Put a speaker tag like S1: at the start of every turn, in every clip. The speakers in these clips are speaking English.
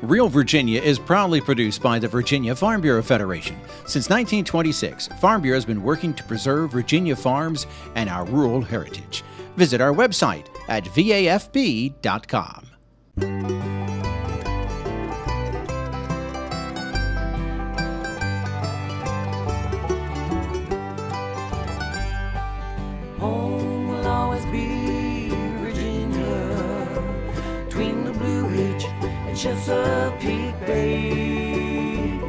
S1: Real Virginia is proudly produced by the Virginia Farm Bureau Federation. Since 1926, Farm Bureau has been working to preserve Virginia farms and our rural heritage. Visit our website at vafb.com.
S2: Home will always be Virginia, between the Blue Ridge and Chesapeake Bay,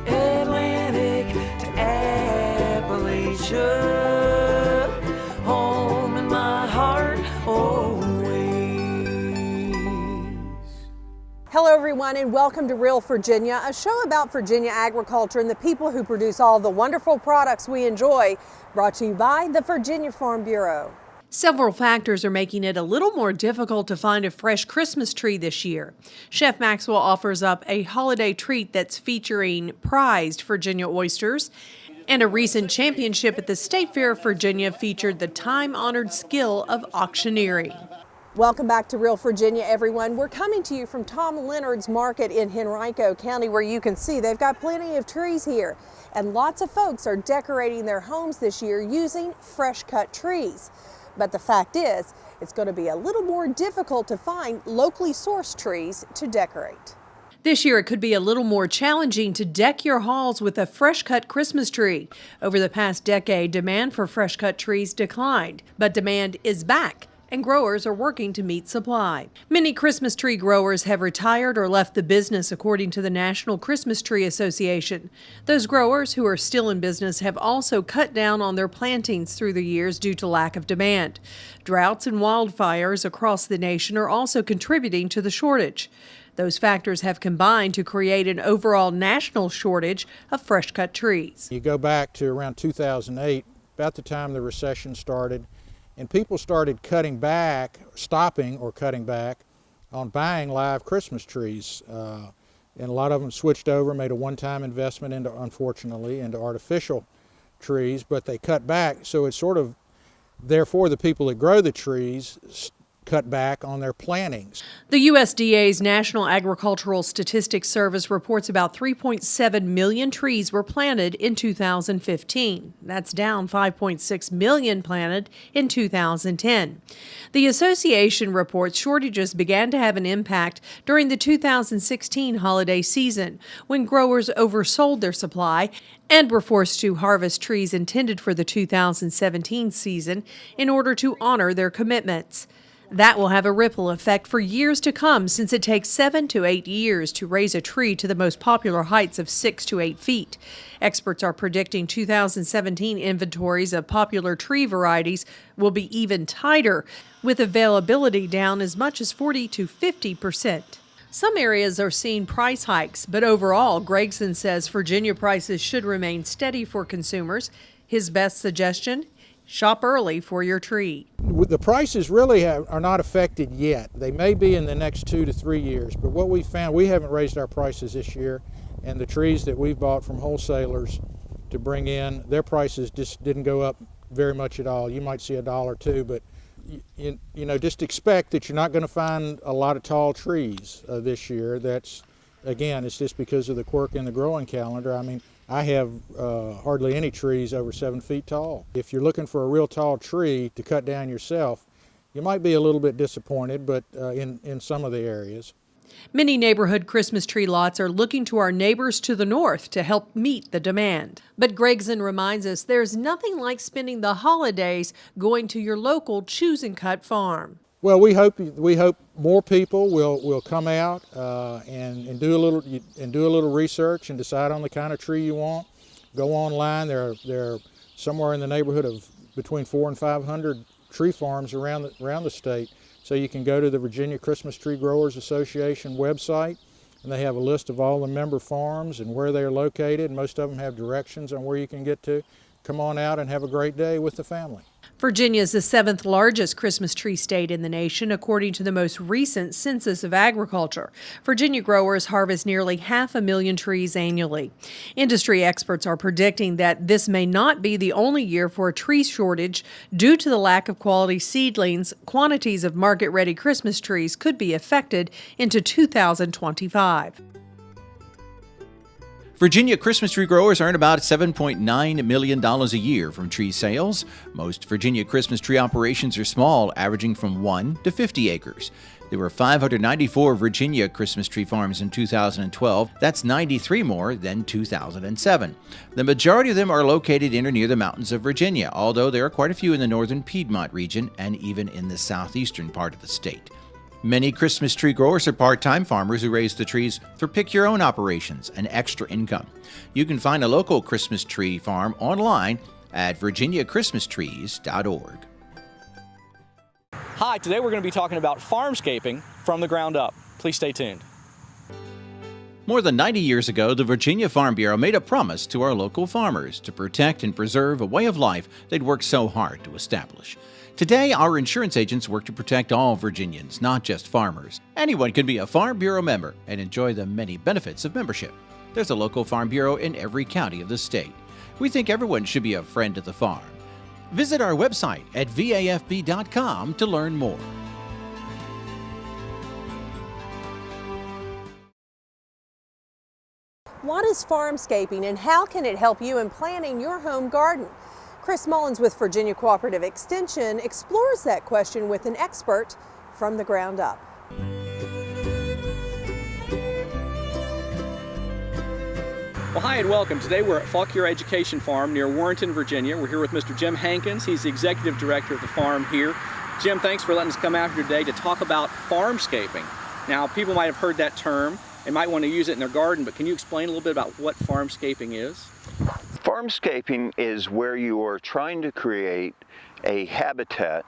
S2: Atlantic to Appalachia, home in my heart always.
S3: Hello everyone and welcome to Real Virginia, a show about Virginia agriculture and the people who produce all the wonderful products we enjoy, brought to you by the Virginia Farm Bureau.
S4: Several factors are making it a little more difficult to find a fresh Christmas tree this year. Chef Maxwell offers up a holiday treat that's featuring prized Virginia oysters, and a recent championship at the State Fair of Virginia featured the time-honored skill of auctioneering.
S3: Welcome back to Real Virginia, everyone. We're coming to you from Tom Leonard's Market in Henrico County, where you can see they've got plenty of trees here. And lots of folks are decorating their homes this year using fresh cut trees. But the fact is, it's going to be a little more difficult to find locally sourced trees to decorate.
S4: This year, it could be a little more challenging to deck your halls with a fresh-cut Christmas tree. Over the past decade, demand for fresh-cut trees declined, but demand is back, and growers are working to meet supply. Many Christmas tree growers have retired or left the business, according to the National Christmas Tree Association. Those growers who are still in business have also cut down on their plantings through the years due to lack of demand. Droughts and wildfires across the nation are also contributing to the shortage. Those factors have combined to create an overall national shortage of fresh-cut trees.
S5: You go back to around 2008, about the time the recession started, and people started stopping or cutting back on buying live Christmas trees. And a lot of them switched over, made a one-time investment unfortunately, into artificial trees, but they cut back. So it's sort of, therefore the people that grow the trees cut back on their plantings.
S4: The USDA's National Agricultural Statistics Service reports about 3.7 million trees were planted in 2015. That's down 5.6 million planted in 2010. The association reports shortages began to have an impact during the 2016 holiday season, when growers oversold their supply and were forced to harvest trees intended for the 2017 season in order to honor their commitments. That will have a ripple effect for years to come, since it takes 7 to 8 years to raise a tree to the most popular heights of 6 to 8 feet. Experts are predicting 2017 inventories of popular tree varieties will be even tighter, with availability down as much as 40 to 50%. Some areas are seeing price hikes, but overall, Gregson says Virginia prices should remain steady for consumers. His best suggestion? Shop early for your tree.
S5: The prices really are not affected yet. They may be in the next 2 to 3 years, but what we found, we haven't raised our prices this year, and the trees that we've bought from wholesalers to bring in, their prices just didn't go up very much at all. You might see $1 or $2, but you know, just expect that you're not going to find a lot of tall trees this year. That's, again, it's just because of the quirk in the growing calendar. I mean, I have hardly any trees over 7 feet tall. If you're looking for a real tall tree to cut down yourself, you might be a little bit disappointed, but in some of the areas.
S4: Many neighborhood Christmas tree lots are looking to our neighbors to the north to help meet the demand. But Gregson reminds us there's nothing like spending the holidays going to your local choose and cut farm.
S5: Well, we hope more people will come out and do a little research and decide on the kind of tree you want. Go online. There are somewhere in the neighborhood of between 400 and 500 tree farms around the state. So you can go to the Virginia Christmas Tree Growers Association website, and they have a list of all the member farms and where they are located. Most of them have directions on where you can get to. Come on out and have a great day with the family.
S4: Virginia is the 7th largest Christmas tree state in the nation, according to the most recent Census of Agriculture. Virginia growers harvest nearly 500,000 trees annually. Industry experts are predicting that this may not be the only year for a tree shortage. Due to the lack of quality seedlings, quantities of market-ready Christmas trees could be affected into 2025.
S1: Virginia Christmas tree growers earn about $7.9 million a year from tree sales. Most Virginia Christmas tree operations are small, averaging from 1 to 50 acres. There were 594 Virginia Christmas tree farms in 2012. That's 93 more than 2007. The majority of them are located in or near the mountains of Virginia, although there are quite a few in the northern Piedmont region and even in the southeastern part of the state. Many Christmas tree growers are part-time farmers who raise the trees for pick-your-own operations and extra income. You can find a local Christmas tree farm online at virginiachristmastrees.org.
S6: Hi, today we're going to be talking about farmscaping from the ground up. Please stay tuned.
S1: More than 90 years ago, the Virginia Farm Bureau made a promise to our local farmers to protect and preserve a way of life they'd worked so hard to establish. Today, our insurance agents work to protect all Virginians, not just farmers. Anyone can be a Farm Bureau member and enjoy the many benefits of membership. There's a local Farm Bureau in every county of the state. We think everyone should be a friend of the farm. Visit our website at vafb.com to learn more.
S3: What is farmscaping and how can it help you in planting your home garden? Chris Mullins with Virginia Cooperative Extension explores that question with an expert from the ground up.
S6: Well, hi and welcome. Today we're at Auctioneer Education Farm near Warrenton, Virginia. We're here with Mr. Jim Hankins. He's the executive director of the farm here. Jim, thanks for letting us come out here today to talk about farmscaping. Now, people might have heard that term and might want to use it in their garden, but can you explain a little bit about what farmscaping is?
S7: Farmscaping is where you are trying to create a habitat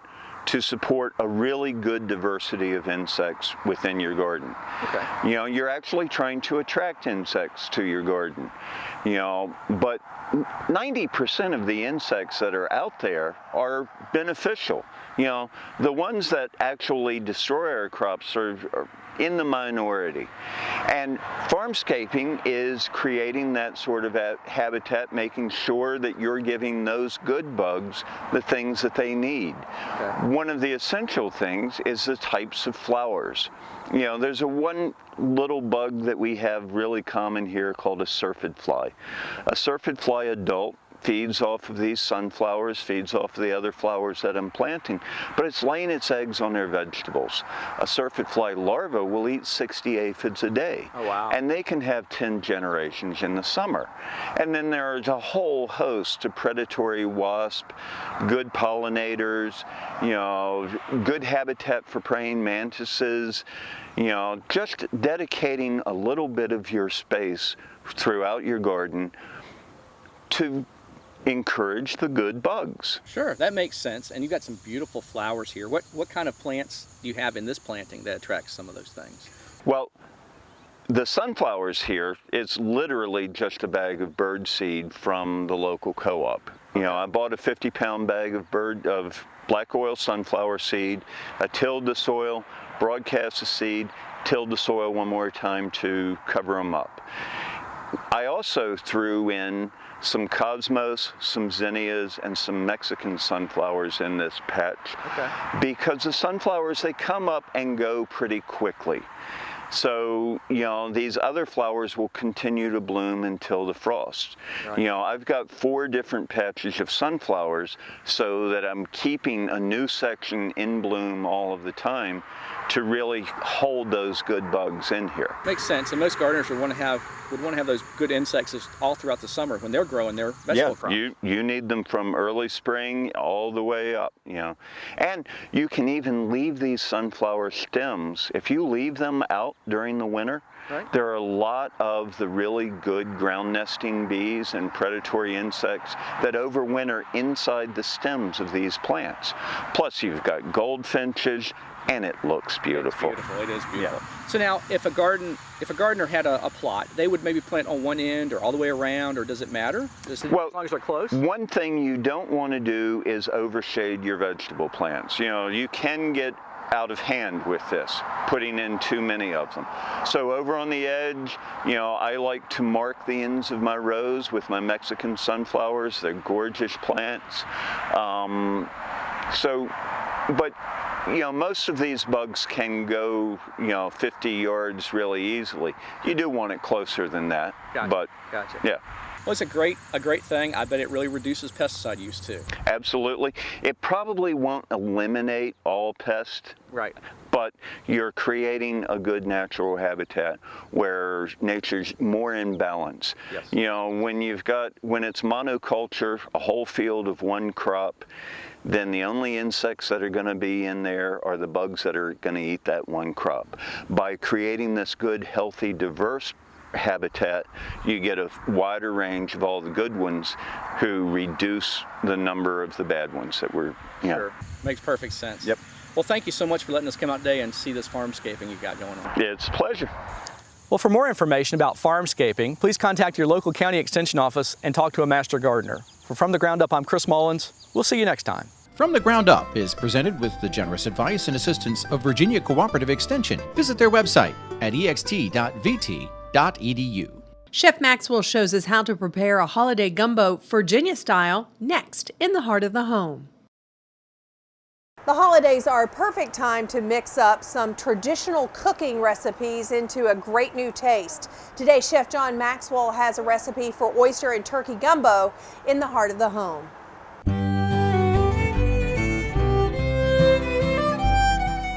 S7: to support a really good diversity of insects within your garden.
S6: Okay.
S7: You know, you're actually trying to attract insects to your garden, you know, but 90% of the insects that are out there are beneficial. You know, the ones that actually destroy our crops are in the minority. And farmscaping is creating that sort of habitat, making sure that you're giving those good bugs the things that they need.
S6: Okay.
S7: One of the essential things is the types of flowers. You know, there's one little bug that we have really common here called a syrphid fly. A syrphid fly adult feeds off of these sunflowers, feeds off of the other flowers that I'm planting, but it's laying its eggs on their vegetables. A syrphid fly larva will eat 60 aphids a day.
S6: Oh, wow.
S7: And they can have 10 generations in the summer. And then there's a whole host of predatory wasp, good pollinators, you know, good habitat for praying mantises. You know, just dedicating a little bit of your space throughout your garden to encourage the good bugs.
S6: Sure, that makes sense. And you've got some beautiful flowers here. What kind of plants do you have in this planting that attracts some of those things?
S7: Well, the sunflowers here, it's literally just a bag of bird seed from the local co-op. You know, I bought a 50-pound bag of black oil sunflower seed. I tilled the soil, broadcast the seed, tilled the soil one more time to cover them up. I also threw in some cosmos, some zinnias, and some Mexican sunflowers in this patch.
S6: Okay.
S7: Because the sunflowers, they come up and go pretty quickly. So, you know, these other flowers will continue to bloom until the frost.
S6: Right.
S7: You know, I've got 4 different patches of sunflowers so that I'm keeping a new section in bloom all of the time to really hold those good bugs in here.
S6: Makes sense, and most gardeners would want to have those good insects all throughout the summer when they're growing their vegetable crops.
S7: You need them from early spring all the way up, you know. And you can even leave these sunflower stems, if you leave them out during the winter,
S6: right.
S7: There are a lot of the really good ground nesting bees and predatory insects that overwinter inside the stems of these plants. Plus you've got goldfinches, and it looks beautiful.
S6: It's beautiful. It is beautiful. Yeah. So now, if a gardener had a plot, they would maybe plant on one end or all the way around, or does it matter?
S7: Well,
S6: as long as they're close?
S7: One thing you don't want to do is overshade your vegetable plants. You know, you can get out of hand with this, putting in too many of them. So over on the edge, you know, I like to mark the ends of my rows with my Mexican sunflowers. They're gorgeous plants. But you know, most of these bugs can go, you know, 50 yards really easily. You do want it closer than that.
S6: Gotcha.
S7: But
S6: gotcha.
S7: Yeah.
S6: Well, it's a great thing. I bet it really reduces pesticide use too.
S7: Absolutely. It probably won't eliminate all pests.
S6: Right.
S7: But you're creating a good natural habitat where nature's more in balance.
S6: Yes.
S7: You know, when it's monoculture, a whole field of one crop, then the only insects that are going to be in there are the bugs that are going to eat that one crop. By creating this good, healthy, diverse habitat, you get a wider range of all the good ones who reduce the number of the bad ones that were, you know.
S6: Sure. Makes perfect sense.
S7: Yep.
S6: Well, thank you so much for letting us come out today and see this farmscaping you've got going on.
S7: It's a pleasure.
S6: Well, for more information about farmscaping, please contact your local county extension office and talk to a master gardener. From the Ground Up, I'm Chris Mullins. We'll see you next time.
S1: From the Ground Up is presented with the generous advice and assistance of Virginia Cooperative Extension. Visit their website at ext.vt.edu.
S4: Chef Maxwell shows us how to prepare a holiday gumbo Virginia style next in the heart of the home.
S3: The holidays are a perfect time to mix up some traditional cooking recipes into a great new taste. Today, Chef John Maxwell has a recipe for oyster and turkey gumbo in the heart of the home.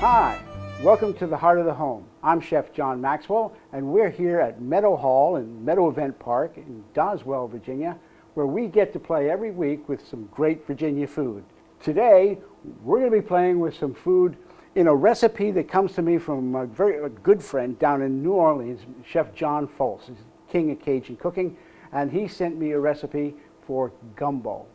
S8: Hi, welcome to the Heart of the Home. I'm Chef John Maxwell, and we're here at Meadow Hall and Meadow Event Park in Doswell, Virginia, where we get to play every week with some great Virginia food. Today, we're going to be playing with some food in a recipe that comes to me from a very good friend down in New Orleans, Chef John Folse. He's king of Cajun cooking, and he sent me a recipe for gumbo,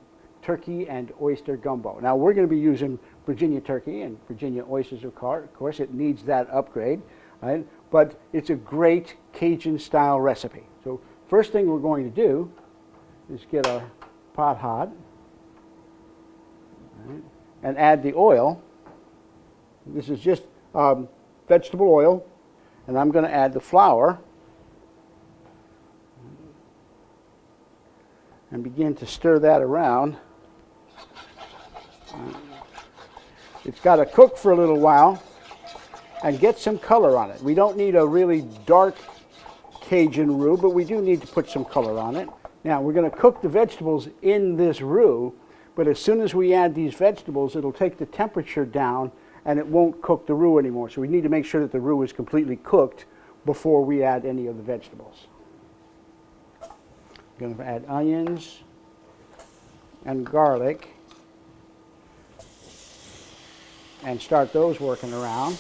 S8: turkey and oyster gumbo. Now, we're going to be using Virginia turkey and Virginia oysters, of course. It needs that upgrade, right? But it's a great Cajun-style recipe. So first thing we're going to do is get our pot hot, right, and add the oil. This is just vegetable oil, and I'm going to add the flour and begin to stir that around. It's got to cook for a little while and get some color on it. We don't need a really dark Cajun roux, but we do need to put some color on it. Now, we're going to cook the vegetables in this roux, but as soon as we add these vegetables, it'll take the temperature down and it won't cook the roux anymore. So we need to make sure that the roux is completely cooked before we add any of the vegetables. I'm going to add onions and garlic and start those working around.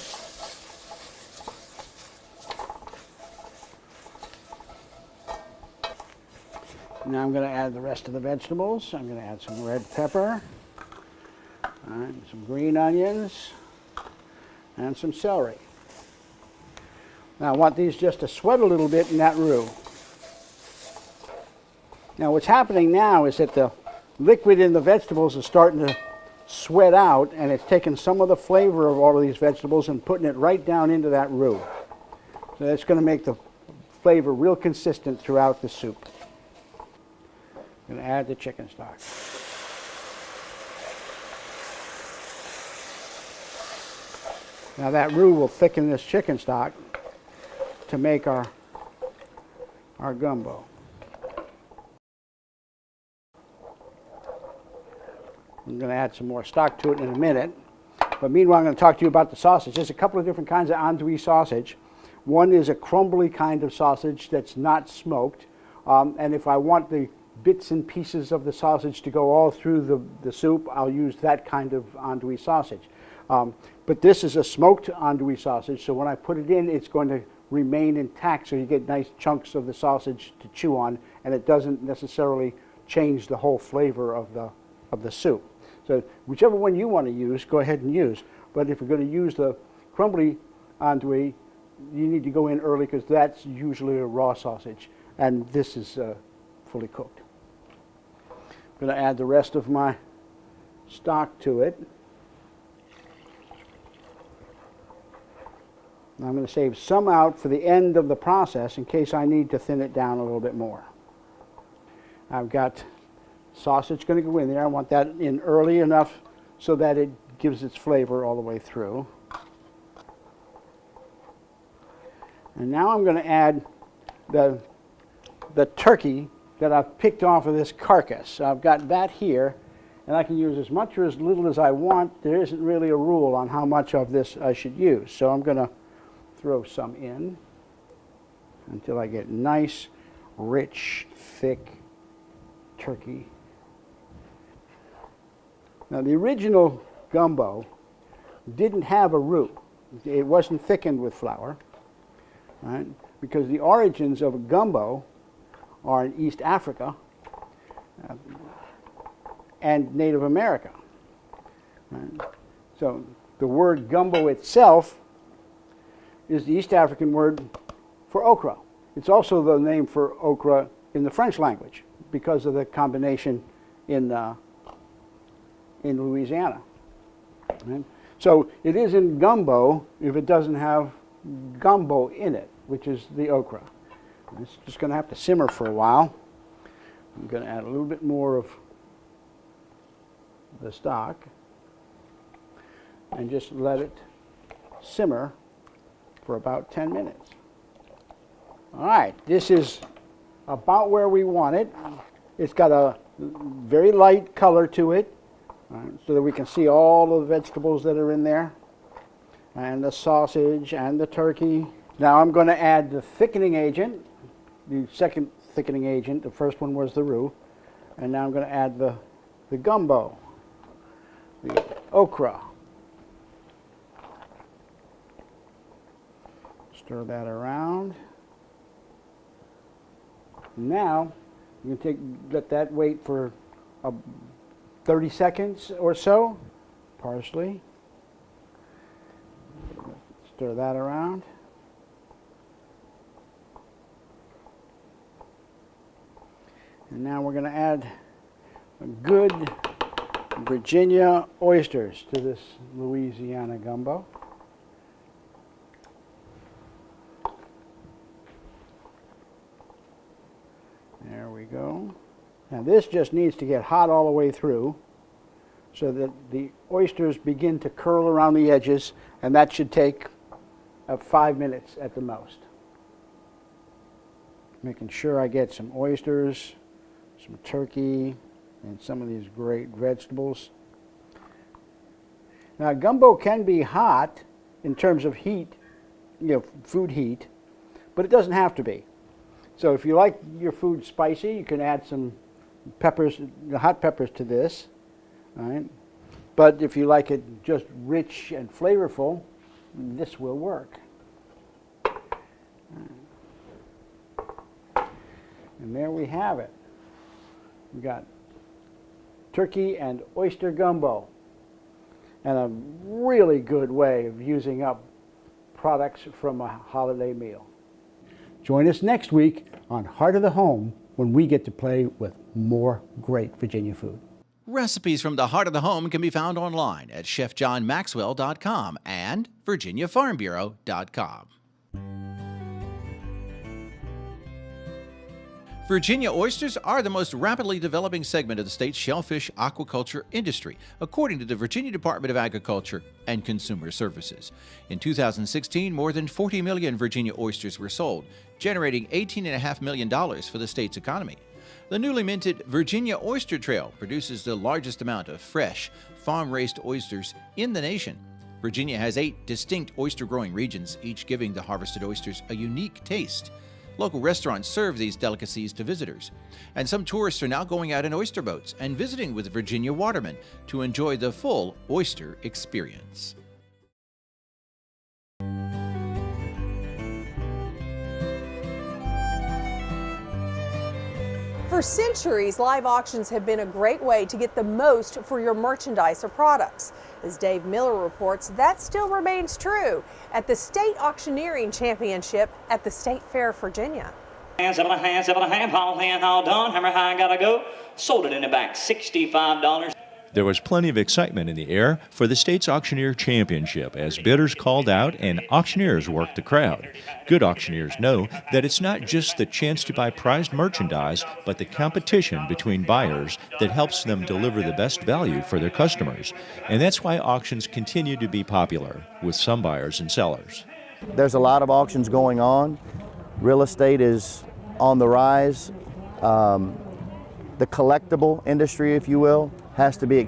S8: Now I'm going to add the rest of the vegetables. I'm going to add some red pepper, some green onions, and some celery. Now I want these just to sweat a little bit in that roux. Now what's happening now is that the liquid in the vegetables is starting to sweat out, and it's taking some of the flavor of all of these vegetables and putting it right down into that roux. So that's going to make the flavor real consistent throughout the soup. I'm going to add the chicken stock. Now that roux will thicken this chicken stock to make our gumbo. I'm going to add some more stock to it in a minute. But meanwhile, I'm going to talk to you about the sausage. There's a couple of different kinds of andouille sausage. One is a crumbly kind of sausage that's not smoked. And if I want the bits and pieces of the sausage to go all through the soup, I'll use that kind of andouille sausage. But this is a smoked andouille sausage, so when I put it in, it's going to remain intact, so you get nice chunks of the sausage to chew on, and it doesn't necessarily change the whole flavor of the soup. So whichever one you want to use, go ahead and use. But if you're going to use the crumbly andouille, you need to go in early because that's usually a raw sausage, and this is fully cooked. I'm going to add the rest of my stock to it. I'm going to save some out for the end of the process in case I need to thin it down a little bit more. I've got sausage going to go in there. I want that in early enough so that it gives its flavor all the way through. And now I'm going to add the turkey that I've picked off of this carcass. I've got that here, and I can use as much or as little as I want. There isn't really a rule on how much of this I should use. So I'm going to throw some in until I get nice, rich, thick turkey. Now the original gumbo didn't have a roux. It wasn't thickened with flour, right? Because the origins of a gumbo are in East Africa and Native America. Right? So the word gumbo itself is the East African word for okra. It's also the name for okra in the French language because of the combination in Louisiana. Right? So it isn't gumbo if it doesn't have gumbo in it, which is the okra. It's just going to have to simmer for a while. I'm going to add a little bit more of the stock and just let it simmer for about 10 minutes. All right, this is about where we want it. It's got a very light color to it, so that we can see all of the vegetables that are in there, and the sausage and the turkey. Now I'm going to add the thickening agent, the second thickening agent. The first one was the roux, and now I'm going to add the gumbo, the okra. Stir that around. Now you can let that wait for 30 seconds or so. Parsley. Stir that around. And now we're going to add a good Virginia oysters to this Louisiana gumbo. There we go. Now this just needs to get hot all the way through so that the oysters begin to curl around the edges, and that should take 5 minutes at the most. Making sure I get some oysters, some turkey, and some of these great vegetables. Now gumbo can be hot in terms of heat, food heat, but it doesn't have to be. So if you like your food spicy, you can add some peppers, hot peppers to this. All right? But if you like it just rich and flavorful, this will work. And there we have it. We've got turkey and oyster gumbo, and a really good way of using up products from a holiday meal. Join us next week on Heart of the Home when we get to play with more great Virginia food.
S1: Recipes from the Heart of the Home can be found online at chefjohnmaxwell.com and virginiafarmbureau.com. Virginia oysters are the most rapidly developing segment of the state's shellfish aquaculture industry, according to the Virginia Department of Agriculture and Consumer Services. In 2016, more than 40 million Virginia oysters were sold, generating $18.5 million for the state's economy. The newly minted Virginia Oyster Trail produces the largest amount of fresh, farm-raised oysters in the nation. Virginia has 8 distinct oyster-growing regions, each giving the harvested oysters a unique taste. Local restaurants serve these delicacies to visitors, and some tourists are now going out in oyster boats and visiting with Virginia watermen to enjoy the full oyster experience.
S3: For centuries, live auctions have been a great way to get the most for your merchandise or products. As Dave Miller reports, that still remains true at the State Auctioneering Championship at the State Fair of Virginia.
S9: Hands up in the hands, up in the hand, all done, hammer high, gotta go. Sold it in the back, $65.
S10: There was plenty of excitement in the air for the state's Auctioneer Championship as bidders called out and auctioneers worked the crowd. Good auctioneers know that it's not just the chance to buy prized merchandise, but the competition between buyers that helps them deliver the best value for their customers. And that's why auctions continue to be popular with some buyers and sellers.
S11: There's a lot of auctions going on. Real estate is on the rise. The collectible industry, if you will, has to be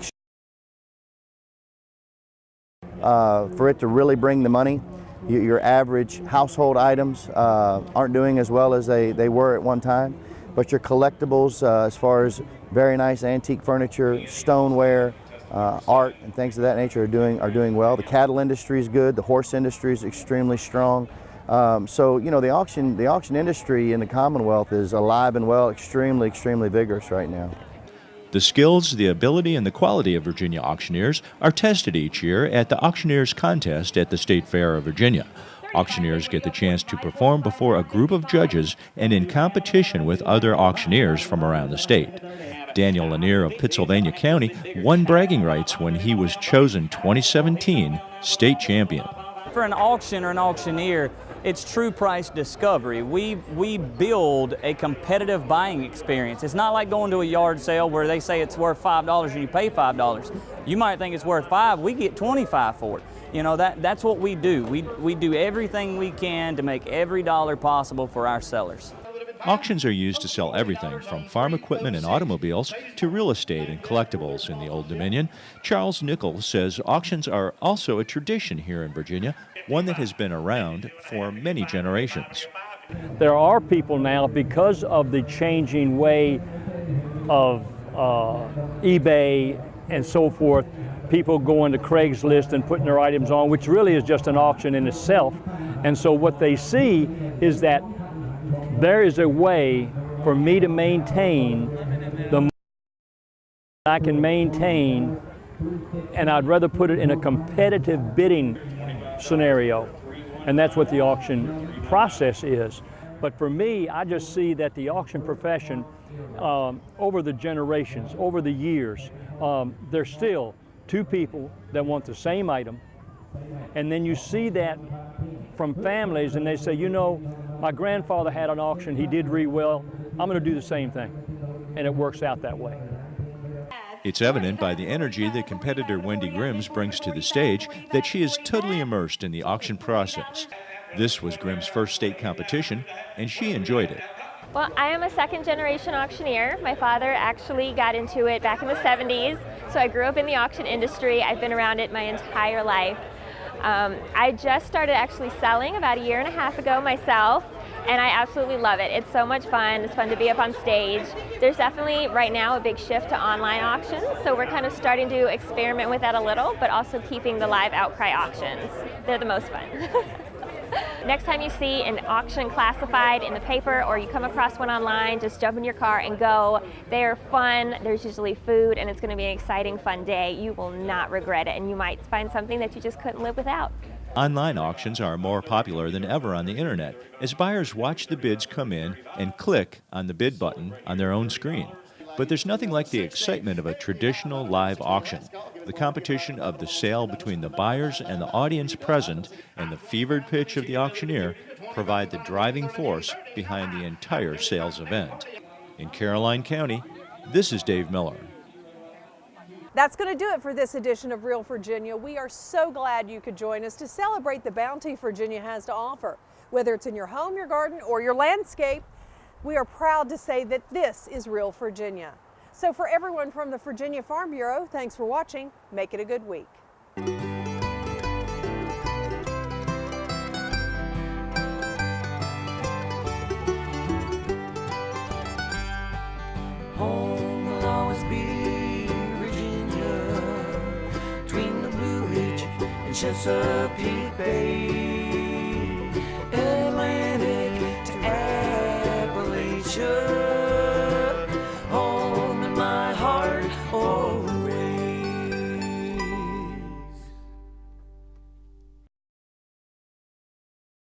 S11: for it to really bring the money. Your average household items aren't doing as well as they were at one time, but your collectibles, as far as very nice antique furniture, stoneware, art, and things of that nature are doing well. The cattle industry is good. The horse industry is extremely strong. So you know, the auction industry in the Commonwealth is alive and well, extremely vigorous right now.
S10: The skills, the ability, and the quality of Virginia auctioneers are tested each year at the Auctioneers Contest at the State Fair of Virginia. Auctioneers get the chance to perform before a group of judges and in competition with other auctioneers from around the state. Daniel Lanier of Pittsylvania County won bragging rights when he was chosen 2017 state champion.
S12: For an auction or an auctioneer, it's true price discovery. We build a competitive buying experience. It's not like going to a yard sale where they say it's worth $5 and you pay $5. You might think it's worth $5, we get $25 for it. You know, that's what we do. We do everything we can to make every dollar possible for our sellers.
S10: Auctions are used to sell everything from farm equipment and automobiles to real estate and collectibles in the Old Dominion. Charles Nichols says auctions are also a tradition here in Virginia, one that has been around for many generations.
S13: There are people now, because of the changing way of eBay and so forth, people going to Craigslist and putting their items on, which really is just an auction in itself. And so what they see is that there is a way for me to maintain the money I can maintain, and I'd rather put it in a competitive bidding scenario. And that's what the auction process is. But for me, I just see that the auction profession, over the generations, over the years, there's still two people that want the same item. And then you see that from families, and they say, you know, my grandfather had an auction, he did really well, I'm going to do the same thing. And it works out that way.
S10: It's evident by the energy that competitor Wendy Grims brings to the stage that she is totally immersed in the auction process. This was Grims' first state competition, and she enjoyed it.
S14: Well, I am a second-generation auctioneer. My father actually got into it back in the 70s, so I grew up in the auction industry. I've been around it my entire life. I just started actually selling about 1.5 years ago myself, and I absolutely love it. It's so much fun. It's fun to be up on stage. There's definitely right now a big shift to online auctions, so we're kind of starting to experiment with that a little, but also keeping the live outcry auctions. They're the most fun. Next time you see an auction classified in the paper or you come across one online, just jump in your car and go. They are fun, there's usually food, and it's going to be an exciting, fun day. You will not regret it, and you might find something that you just couldn't live without.
S10: Online auctions are more popular than ever on the internet as buyers watch the bids come in and click on the bid button on their own screen. But there's nothing like the excitement of a traditional live auction. The competition of the sale between the buyers and the audience present and the fevered pitch of the auctioneer provide the driving force behind the entire sales event. In Caroline County, this is Dave Miller.
S3: That's going to do it for this edition of Real Virginia. We are so glad you could join us to celebrate the bounty Virginia has to offer. Whether it's in your home, your garden, or your landscape, we are proud to say that this is Real Virginia. So for everyone from the Virginia Farm Bureau, thanks for watching. Make it a good week.
S2: Home will always be Virginia, between the Blue Ridge and Chesapeake Bay.